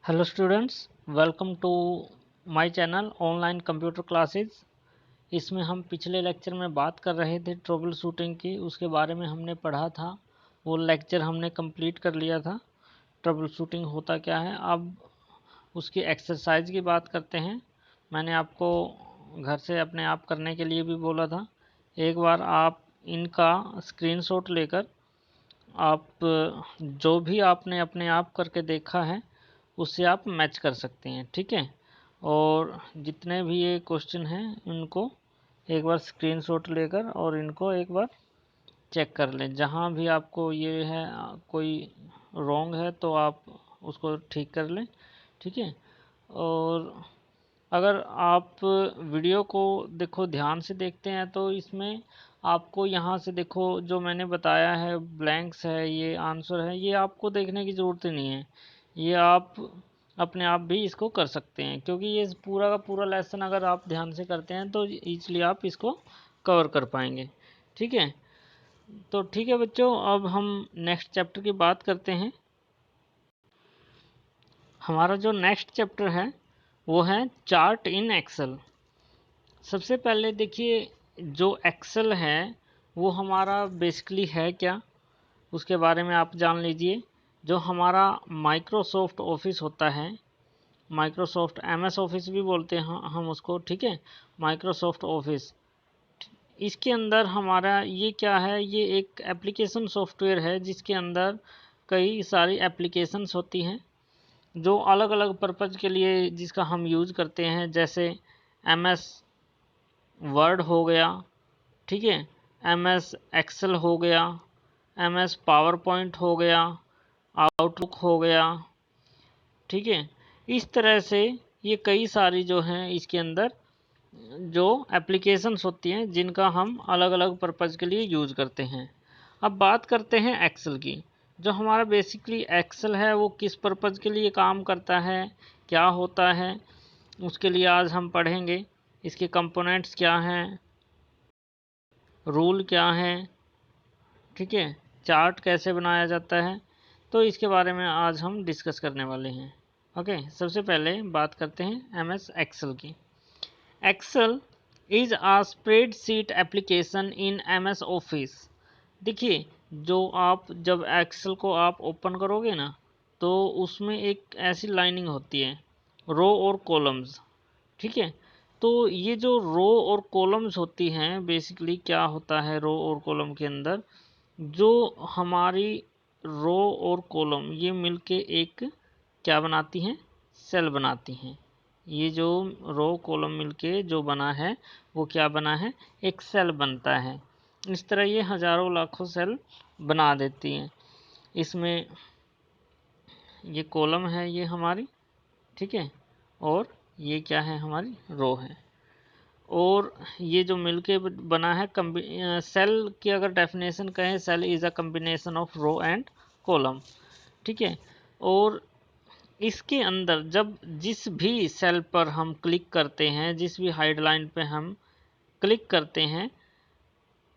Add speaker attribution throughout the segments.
Speaker 1: Hello students, welcome to my channel online computer classes. इसमें हम पिछले लेक्चर में बात कर रहे थे ट्रबल शूटिंग की। उसके बारे में हमने पढ़ा था, वो लेक्चर हमने कंप्लीट कर लिया था। ट्रबल शूटिंग होता क्या है, अब उसकी एक्सरसाइज की बात करते हैं। मैंने आपको घर से अपने आप करने के लिए भी बोला था। एक बार आप इनका स्क्रीनशॉट लेकर आप जो भी आपने अपने आप करके देखा है उससे आप मैच कर सकते हैं, ठीक है। और जितने भी ये क्वेश्चन हैं इनको एक बार स्क्रीनशॉट लेकर और इनको एक बार चेक कर लें। जहाँ भी आपको ये है कोई रॉन्ग है तो आप उसको ठीक कर लें, ठीक है। और अगर आप वीडियो को देखो, ध्यान से देखते हैं तो इसमें आपको यहाँ से देखो जो मैंने बताया है ब्लैंक्स है, ये आंसर है, ये आपको देखने की ज़रूरत ही नहीं है। ये आप अपने आप भी इसको कर सकते हैं, क्योंकि ये पूरा का पूरा लेसन अगर आप ध्यान से करते हैं तो इसलिए आप इसको कवर कर पाएंगे, ठीक है। तो ठीक है बच्चों, अब हम नेक्स्ट चैप्टर की बात करते हैं। हमारा जो नेक्स्ट चैप्टर है वो है चार्ट इन एक्सेल। सबसे पहले देखिए, जो एक्सेल है वो हमारा बेसिकली है क्या, उसके बारे में आप जान लीजिए। जो हमारा माइक्रोसॉफ्ट ऑफिस होता है, माइक्रोसॉफ्ट एमएस ऑफिस भी बोलते हैं हम उसको, ठीक है, माइक्रोसॉफ्ट ऑफिस। इसके अंदर हमारा ये क्या है, ये एक एप्लीकेशन सॉफ्टवेयर है जिसके अंदर कई सारी एप्लीकेशंस होती हैं जो अलग अलग पर्पज़ के लिए जिसका हम यूज़ करते हैं। जैसे एमएस वर्ड हो गया, ठीक है, एमएस एक्सेल हो गया, एमएस पावर पॉइंट हो गया, आउटलुक हो गया, ठीक है। इस तरह से ये कई सारी जो हैं इसके अंदर जो एप्लीकेशंस होती हैं जिनका हम अलग अलग पर्पज़ के लिए यूज़ करते हैं। अब बात करते हैं एक्सेल की। जो हमारा बेसिकली एक्सेल है वो किस पर्पज़ के लिए काम करता है, क्या होता है, उसके लिए आज हम पढ़ेंगे। इसके कंपोनेंट्स क्या हैं, रूल क्या है, ठीक है, चार्ट कैसे बनाया जाता है, तो इसके बारे में आज हम डिस्कस करने वाले हैं। ओके, सबसे पहले बात करते हैं एमएस एक्सेल की। Excel is a spreadsheet application in MS Office. देखिए, जो आप जब एक्सेल को आप ओपन करोगे ना तो उसमें एक ऐसी लाइनिंग होती है, रो और कॉलम्स, ठीक है। तो ये जो रो और कॉलम्स होती हैं, बेसिकली क्या होता है रो और कॉलम के अंदर, जो हमारी रो और कॉलम ये मिलके एक क्या बनाती हैं, सेल बनाती हैं। ये जो रो कॉलम मिलके जो बना है वो क्या बना है, एक सेल बनता है। इस तरह ये हज़ारों लाखों सेल बना देती हैं। इसमें ये कॉलम है ये हमारी, ठीक है, और ये क्या है, हमारी रो है। और ये जो मिलके बना है सेल की अगर डेफिनेशन कहें, cell is a combination of row and column, ठीक है। और इसके अंदर जब जिस भी सेल पर हम क्लिक करते हैं, जिस भी हेडलाइन पे हम क्लिक करते हैं,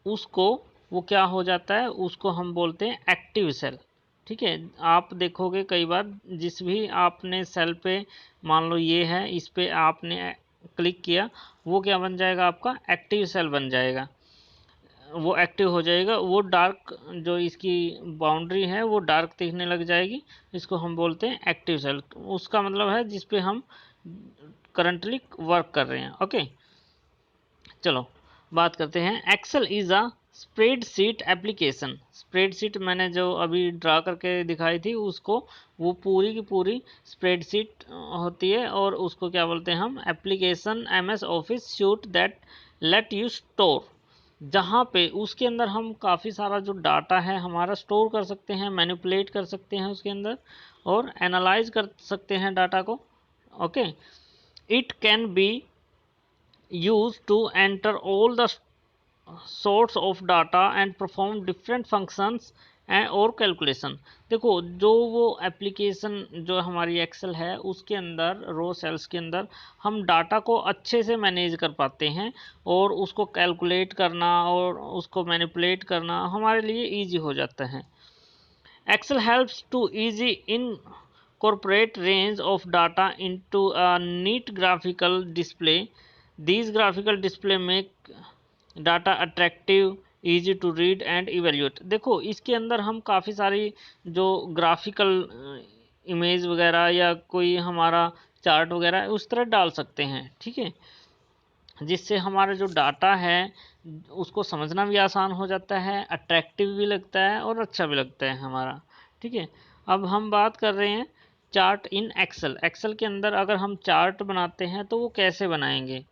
Speaker 1: उसको वो क्या हो जाता है, उसको हम बोलते हैं एक्टिव सेल, ठीक है। आप देखोगे कई बार जिस भी आपने सेल पे, मान लो ये है, इस पे आपने क्लिक किया, वो क्या बन जाएगा, आपका एक्टिव सेल बन जाएगा। वो एक्टिव हो जाएगा, वो डार्क जो इसकी बाउंड्री है वो डार्क दिखने लग जाएगी। इसको हम बोलते हैं एक्टिव सेल। उसका मतलब है जिस पे हम करंटली वर्क कर रहे हैं। ओके, चलो बात करते हैं। Excel is a spreadsheet application. Spreadsheet मैंने जो अभी ड्रा करके दिखाई थी उसको, वो पूरी की पूरी स्प्रेडशीट होती है। और उसको क्या बोलते हैं हम, application MS office suit that let you store, जहाँ पे उसके अंदर हम काफ़ी सारा जो डाटा है हमारा स्टोर कर सकते हैं, मैनिपुलेट कर सकते हैं उसके अंदर, और एनालाइज कर सकते हैं डाटा को। Okay, it can be used to enter all the sorts of data and perform different functions और कैलकुलेशन। देखो, जो वो एप्लीकेशन जो हमारी एक्सेल है उसके अंदर रो सेल्स के अंदर हम डाटा को अच्छे से मैनेज कर पाते हैं, और उसको कैलकुलेट करना और उसको मैनिपुलेट करना हमारे लिए इजी हो जाता है। Excel helps to easy in corporate range of data into a neat graphical display. These graphical display make data attractive, easy to read and evaluate. देखो इसके अंदर हम काफ़ी सारी जो ग्राफिकल इमेज वगैरह या कोई हमारा चार्ट वगैरह उस तरह डाल सकते हैं, ठीक है, जिससे हमारा जो डाटा है उसको समझना भी आसान हो जाता है, अट्रैक्टिव भी लगता है और अच्छा भी लगता है हमारा, ठीक है। अब हम बात कर रहे हैं चार्ट इन एक्सेल। एक्सेल के अंदर अगर हम चार्ट बनाते हैं तो वो कैसे बनाएंगे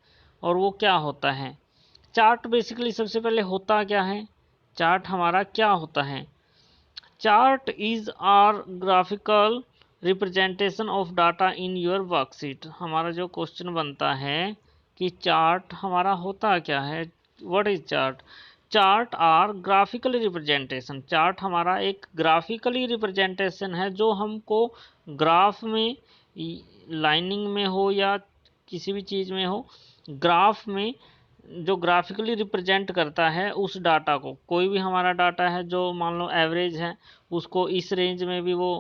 Speaker 1: और वो क्या होता है। चार्ट बेसिकली सबसे पहले होता क्या है, चार्ट हमारा क्या होता है। Chart is are graphical representation of data in your worksheet. हमारा जो क्वेश्चन बनता है कि चार्ट हमारा होता क्या है, what is chart. Chart are graphically representation. Chart हमारा एक ग्राफिकली रिप्रेजेंटेशन है जो हमको ग्राफ में, लाइनिंग में हो या किसी भी चीज़ में हो, ग्राफ में जो ग्राफिकली रिप्रेजेंट करता है उस डाटा को। कोई भी हमारा डाटा है जो मान लो एवरेज है, उसको इस रेंज में भी वो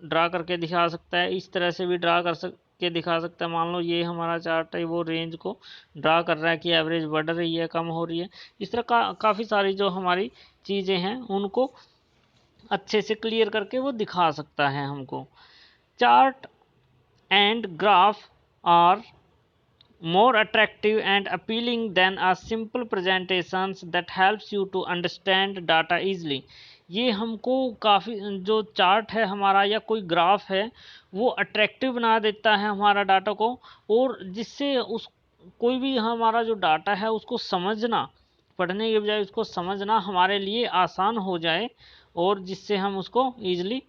Speaker 1: ड्रा करके दिखा सकता है, इस तरह से भी ड्रा के दिखा सकता है। मान लो ये हमारा चार्ट है, वो रेंज को ड्रा कर रहा है कि एवरेज बढ़ रही है, कम हो रही है। इस तरह का काफ़ी सारी जो हमारी चीज़ें हैं उनको अच्छे से क्लियर करके वो दिखा सकता है हमको। Chart and graph are more attractive and appealing than a simple presentations that helps you to understand data easily. ये हमको काफ़ी, जो चार्ट है हमारा या कोई ग्राफ है वो अट्रैक्टिव बना देता है हमारा डाटा को, और जिससे उस कोई भी हमारा जो डाटा है उसको समझना, पढ़ने के बजाय उसको समझना हमारे लिए आसान हो जाए और जिससे हम उसको ईजिली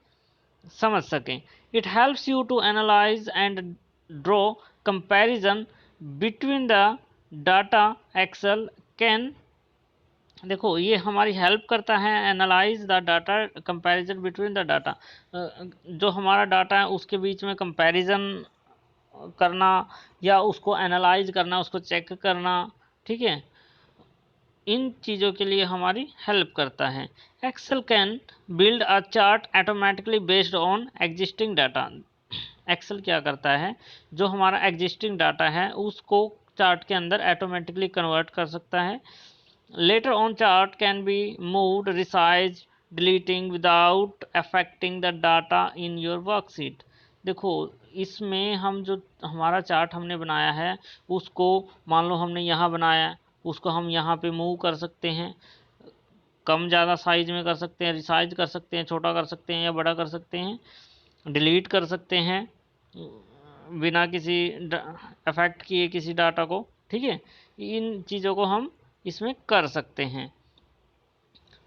Speaker 1: समझ सकें। It helps you to analyse and draw comparison between the data. Excel can, देखो ये हमारी हेल्प करता है analyse the data, comparison between the data, जो हमारा डाटा है उसके बीच में कंपैरिजन करना या उसको एनालाइज करना, उसको चेक करना, ठीक है, इन चीज़ों के लिए हमारी हेल्प करता है। Excel can build a chart automatically based on existing data. Excel क्या करता है, जो हमारा एग्जिस्टिंग डाटा है उसको चार्ट के अंदर ऑटोमेटिकली कन्वर्ट कर सकता है। Later on chart can be moved, resize, deleting without affecting the data in your worksheet. देखो इसमें हम जो हमारा चार्ट हमने बनाया है उसको, मान लो हमने यहाँ बनाया, उसको हम यहाँ पे मूव कर सकते हैं, कम ज़्यादा साइज में कर सकते हैं, रिसाइज कर सकते हैं, छोटा कर सकते हैं या बड़ा कर सकते हैं, डिलीट कर सकते हैं बिना किसी अफेक्ट किए किसी डाटा को, ठीक है। इन चीज़ों को हम इसमें कर सकते हैं।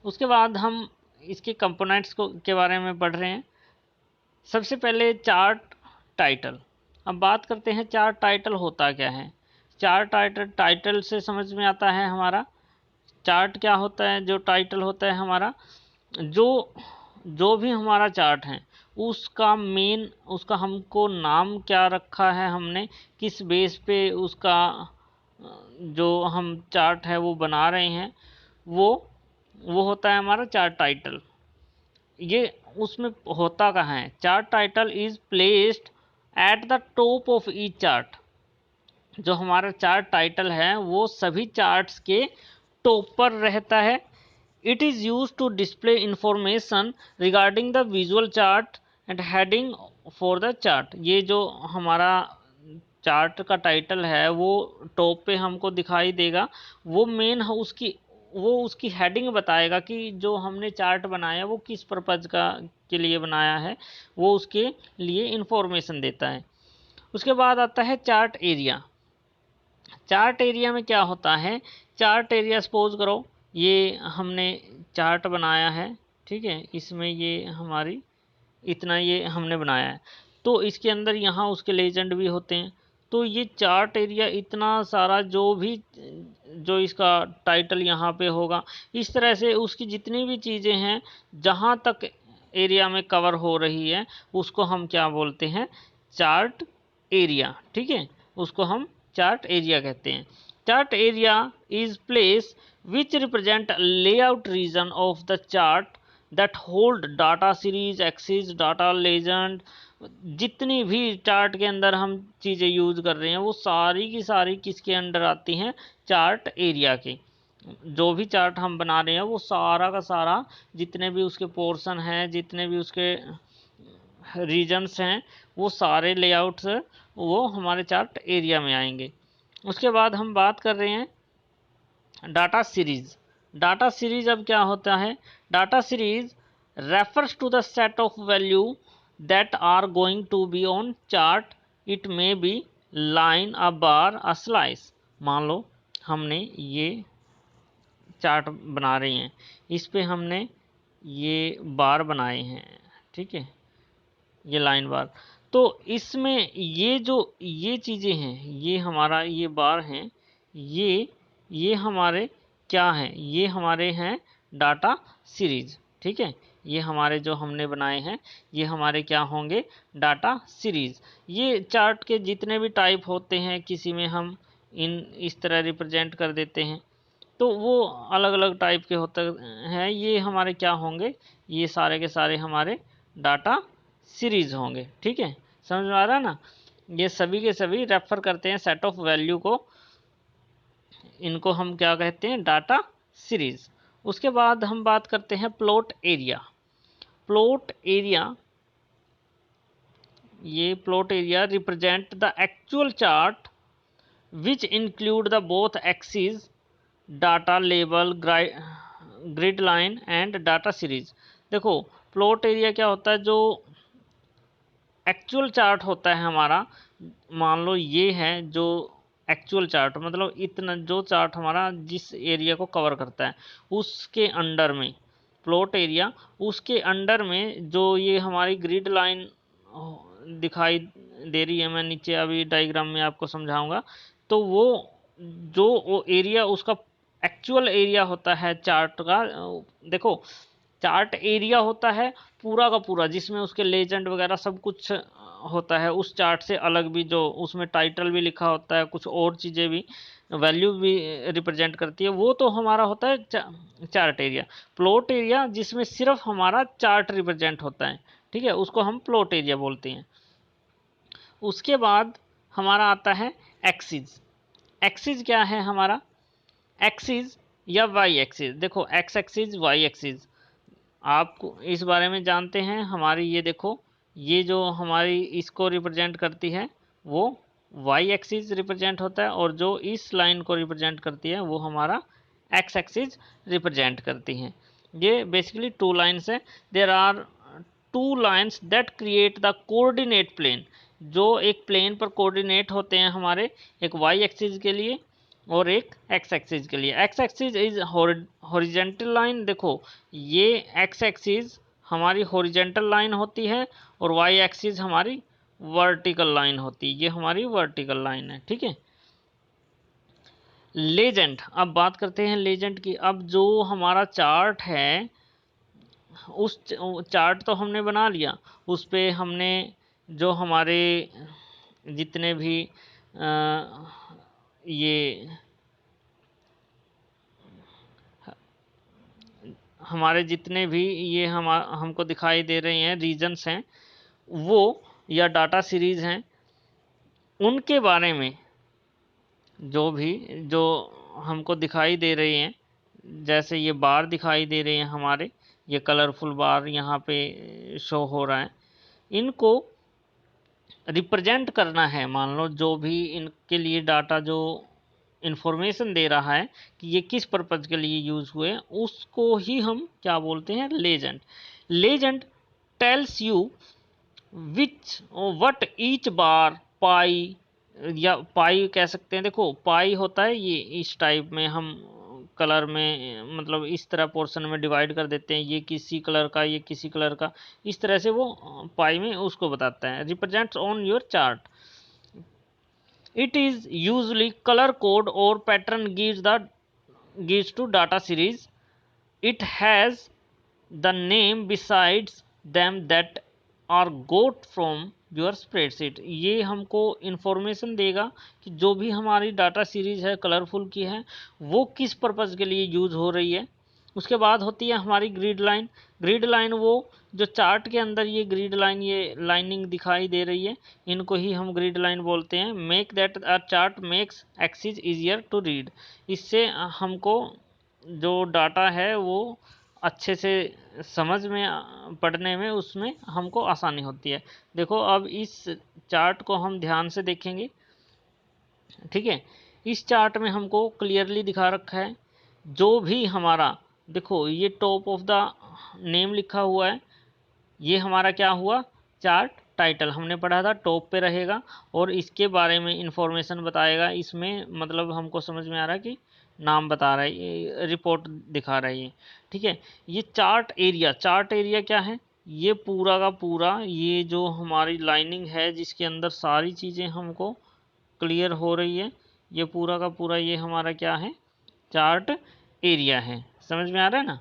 Speaker 1: उसके बाद हम इसके कंपोनेंट्स को के बारे में पढ़ रहे हैं। सबसे पहले चार्ट टाइटल। अब बात करते हैं चार्ट टाइटल होता क्या है। चार्ट टाइटल से समझ में आता है हमारा चार्ट क्या होता है। जो टाइटल होता है हमारा, जो भी हमारा चार्ट है उसका मेन, उसका हमको नाम क्या रखा है हमने, किस बेस पे उसका जो हम चार्ट है वो बना रहे हैं, वो होता है हमारा चार्ट टाइटल। ये उसमें होता कहाँ है, chart title is placed at the top of each chart. जो हमारा चार्ट टाइटल है वो सभी चार्ट्स के टॉप पर रहता है। It is use to display information regarding the visual chart and heading for the chart. ये जो हमारा चार्ट का टाइटल है वो टॉप पे हमको दिखाई देगा, वो मेन उसकी हेडिंग बताएगा कि जो हमने चार्ट बनाया वो किस पर्पज़ का के लिए बनाया है, वो उसके लिए इंफॉर्मेशन देता है। उसके बाद आता है चार्ट एरिया। चार्ट एरिया में क्या होता है, चार्ट एरिया सपोज करो ये हमने चार्ट बनाया है, ठीक है, इसमें ये हमारी इतना ये हमने बनाया है, तो इसके अंदर यहाँ उसके लेजेंड भी होते हैं। तो ये चार्ट एरिया इतना सारा जो इसका टाइटल यहाँ पे होगा, इस तरह से उसकी जितनी भी चीज़ें हैं जहाँ तक एरिया में कवर हो रही है उसको हम क्या बोलते हैं, चार्ट एरिया, ठीक है, उसको हम चार्ट एरिया कहते हैं। Chart area is place which represent layout region of the chart that hold data series, axis, data legend, जितनी भी चार्ट के अंदर हम चीज़ें यूज कर रहे हैं वो सारी की सारी किसके अंडर आती हैं, चार्ट एरिया के। जो भी चार्ट हम बना रहे हैं वो सारा का सारा जितने भी उसके पोर्शन हैं, जितने भी उसके रीजन्स हैं, वो सारे लेआउट्स वो हमारे चार्ट एरिया में आएंगे। उसके बाद हम बात कर रहे हैं डाटा सीरीज। डाटा सीरीज अब क्या होता है, data series refers to the set of value that are going to be on chart. It may be line, a bar, a slice. मान लो हमने ये चार्ट बना रही हैं, इस पे हमने ये बार बनाए हैं, ठीक है, ये लाइन बार। तो इसमें ये जो ये चीज़ें हैं, ये हमारा ये बार हैं, ये हमारे क्या हैं, ये हमारे हैं डाटा सीरीज, ठीक है। ये हमारे जो हमने बनाए हैं ये हमारे क्या होंगे, डाटा सीरीज। ये चार्ट के जितने भी टाइप होते हैं, किसी में हम इस तरह रिप्रेजेंट कर देते हैं, तो वो अलग अलग टाइप के होते हैं। ये हमारे क्या होंगे, ये सारे के सारे हमारे डाटा सीरीज होंगे, ठीक है। समझ में आ रहा है ना, ये सभी के सभी रेफर करते हैं सेट ऑफ वैल्यू को, इनको हम क्या कहते हैं, डाटा सीरीज। उसके बाद हम बात करते हैं प्लॉट एरिया। प्लॉट एरिया, ये plot area represent the actual chart which include the both axis, data label, grid line and data series. देखो प्लॉट एरिया क्या होता है, जो एक्चुअल चार्ट होता है हमारा, मान लो ये है जो एक्चुअल चार्ट, मतलब इतना जो चार्ट हमारा जिस एरिया को कवर करता है उसके अंडर में प्लॉट एरिया, उसके अंडर में जो ये हमारी ग्रिड लाइन दिखाई दे रही है, मैं नीचे अभी डायग्राम में आपको समझाऊंगा। तो वो एरिया उसका एक्चुअल एरिया होता है चार्ट का। देखो चार्ट एरिया होता है पूरा का पूरा, जिसमें उसके लेजेंड वगैरह सब कुछ होता है। उस चार्ट से अलग भी जो उसमें टाइटल भी लिखा होता है, कुछ और चीज़ें भी, वैल्यू भी रिप्रेजेंट करती है, वो तो हमारा होता है चार्ट एरिया। प्लॉट एरिया जिसमें सिर्फ हमारा चार्ट रिप्रेजेंट होता है, ठीक है, उसको हम प्लॉट एरिया बोलते हैं। उसके बाद हमारा आता है एक्सिस। एक्सिस क्या है हमारा, एक्सिस या वाई एक्सिस। देखो एक्स एक्सिस, वाई एक्सिस आपको इस बारे में जानते हैं। हमारी ये देखो, ये जो हमारी इसको रिप्रेजेंट करती है वो वाई एक्सिस रिप्रेजेंट होता है, और जो इस लाइन को रिप्रेजेंट करती है वो हमारा एक्स एक्सिस रिप्रेजेंट करती हैं। ये बेसिकली टू लाइन्स है। There are two lines that create the coordinate plane, जो एक प्लेन पर कोऑर्डिनेट होते हैं हमारे, एक वाई एक्सिस के लिए और एक एक्स एक्सिस के लिए। X axis is horizontal line. देखो ये एक्स एक्सिस हमारी हॉरिजेंटल लाइन होती है और वाई एक्सिस हमारी वर्टिकल लाइन होती है, ये हमारी वर्टिकल लाइन है, ठीक है। लेजेंड, अब बात करते हैं लेजेंड की। अब जो हमारा चार्ट है, उस चार्ट तो हमने बना लिया, उस पे हमने जो हमारे जितने भी ये हमारे जितने भी ये हमको दिखाई दे रहे हैं रीजन्स हैं, वो या डाटा सीरीज हैं, उनके बारे में जो भी जो हमको दिखाई दे रही हैं, जैसे ये बार दिखाई दे रहे हैं हमारे, ये कलरफुल बार यहाँ पे शो हो रहा है, इनको रिप्रेजेंट करना है। मान लो जो भी इनके लिए डाटा जो इंफॉर्मेशन दे रहा है कि ये किस पर्पज़ के लिए यूज़ हुए, उसको ही हम क्या बोलते हैं, legend. Legend tells you which what each bar, pie या पाई कह सकते हैं। देखो पाई होता है ये, इस टाइप में हम कलर में मतलब इस तरह पोर्शन में डिवाइड कर देते हैं, ये किसी कलर का, ये किसी कलर का, इस तरह से वो पाई में उसको बताता है। Represents on your chart, it is usually color code or pattern gives to data series. It has the name besides them that are got from your spreadsheet। ये हमको इंफॉर्मेशन देगा कि जो भी हमारी डाटा सीरीज है कलरफुल की है वो किस पर्पज़ के लिए यूज़ हो रही है, उसके बाद होती है हमारी ग्रिड लाइन। ग्रिड लाइन वो जो चार्ट के अंदर ये ग्रिड लाइन, ये लाइनिंग दिखाई दे रही है, इनको ही हम ग्रिड लाइन बोलते हैं। Make that a chart makes axis easier to read. इससे हमको जो डाटा है वो अच्छे से समझ में, पढ़ने में उसमें हमको आसानी होती है। देखो अब इस चार्ट को हम ध्यान से देखेंगे, ठीक है। इस चार्ट में हमको क्लियरली दिखा रखा है जो भी हमारा, देखो ये टॉप ऑफ द नेम लिखा हुआ है, ये हमारा क्या हुआ, चार्ट टाइटल हमने पढ़ा था, टॉप पे रहेगा और इसके बारे में इंफॉर्मेशन बताएगा। इसमें मतलब हमको समझ में आ रहा है कि नाम बता रहा है, ये रिपोर्ट दिखा रहा है ये, ठीक है। ये चार्ट एरिया, चार्ट एरिया क्या है, ये पूरा का पूरा ये जो हमारी लाइनिंग है जिसके अंदर सारी चीज़ें हमको क्लियर हो रही है, ये पूरा का पूरा ये हमारा क्या है, चार्ट एरिया है। समझ में आ रहा है ना,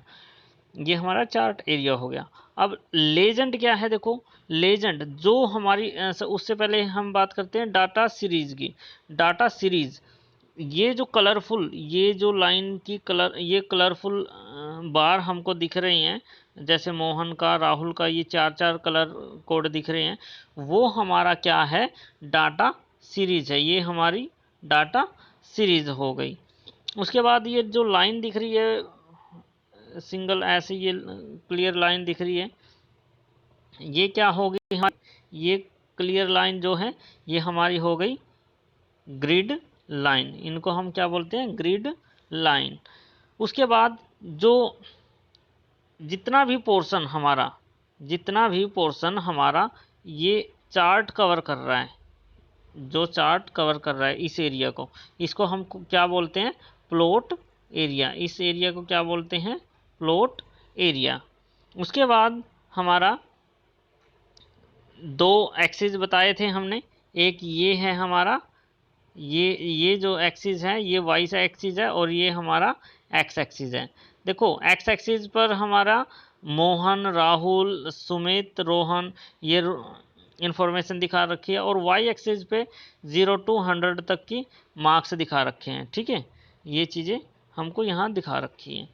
Speaker 1: ये हमारा चार्ट एरिया हो गया। अब लेजेंड क्या है, देखो लेजेंड जो हमारी उससे पहले हम बात करते हैं डाटा सीरीज की। डाटा सीरीज, ये जो कलरफुल, ये जो लाइन की कलर, ये कलरफुल बार हमको दिख रही हैं, जैसे मोहन का, राहुल का, ये चार चार कलर कोड दिख रहे हैं, वो हमारा क्या है, डाटा सीरीज है। ये हमारी डाटा सीरीज हो गई। उसके बाद ये जो लाइन दिख रही है सिंगल, ऐसे ये क्लियर लाइन दिख रही है, ये क्या हो गई हमारी, ये क्लियर लाइन जो है ये हमारी हो गई ग्रिड लाइन। इनको हम क्या बोलते हैं, ग्रिड लाइन। उसके बाद जो जितना भी पोर्शन हमारा, जितना भी पोर्शन हमारा ये चार्ट कवर कर रहा है, जो चार्ट कवर कर रहा है इस एरिया को, इसको हम क्या बोलते हैं, प्लॉट एरिया। इस एरिया को क्या बोलते हैं, प्लॉट एरिया। उसके बाद हमारा दो एक्सिस बताए थे हमने, एक ये है हमारा, ये जो एक्सिस है ये वाई सा एक्सिस है और ये हमारा एक्स एक्सिस है। देखो एक्स एक्सिस पर हमारा मोहन, राहुल, सुमित, रोहन, ये इंफॉर्मेशन दिखा रखी है और वाई एक्सिस पे 0 to 100 तक की मार्क्स दिखा रखे हैं, ठीक है। ये चीज़ें हमको यहाँ दिखा रखी हैं।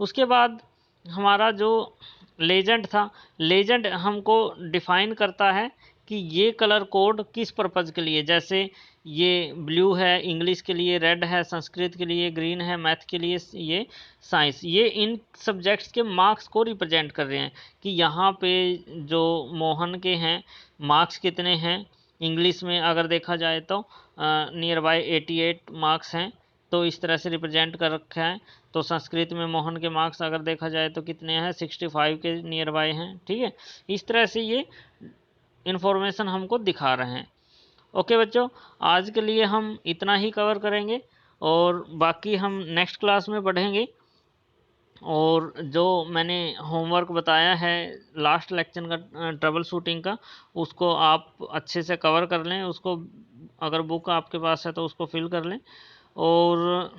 Speaker 1: उसके बाद हमारा जो लेजेंड था, लेजेंड हमको डिफाइन करता है कि ये कलर कोड किस पर्पज़ के लिए, जैसे ये ब्लू है इंग्लिश के लिए, रेड है संस्कृत के लिए, ग्रीन है मैथ के लिए, ये साइंस, ये इन सब्जेक्ट्स के मार्क्स को रिप्रेजेंट कर रहे हैं कि यहाँ पे जो मोहन के हैं मार्क्स कितने हैं। इंग्लिश में अगर देखा जाए तो नियर बाय 88 मार्क्स हैं, तो इस तरह से रिप्रेजेंट कर रखा है। तो संस्कृत में मोहन के मार्क्स अगर देखा जाए तो कितने हैं, 65 के नियर बाय हैं, ठीक है। इस तरह से ये इन्फॉर्मेशन हमको दिखा रहे हैं। ओके बच्चों, आज के लिए हम इतना ही कवर करेंगे और बाकी हम नेक्स्ट क्लास में पढ़ेंगे। और जो मैंने होमवर्क बताया है लास्ट लेक्चर का, ट्रबल शूटिंग का, उसको आप अच्छे से कवर कर लें। उसको अगर बुक आपके पास है तो उसको फिल कर लें। और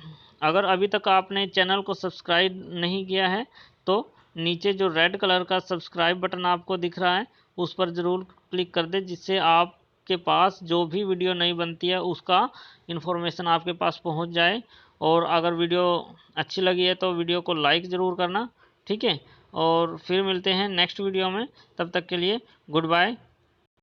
Speaker 1: अगर अभी तक आपने चैनल को सब्सक्राइब नहीं किया है तो नीचे जो रेड कलर का सब्सक्राइब बटन आपको दिख रहा है उस पर ज़रूर क्लिक कर दें, जिससे आपके पास जो भी वीडियो नई बनती है उसका इन्फॉर्मेशन आपके पास पहुंच जाए। और अगर वीडियो अच्छी लगी है तो वीडियो को लाइक ज़रूर करना, ठीक है। और फिर मिलते हैं नेक्स्ट वीडियो में, तब तक के लिए गुड बाय।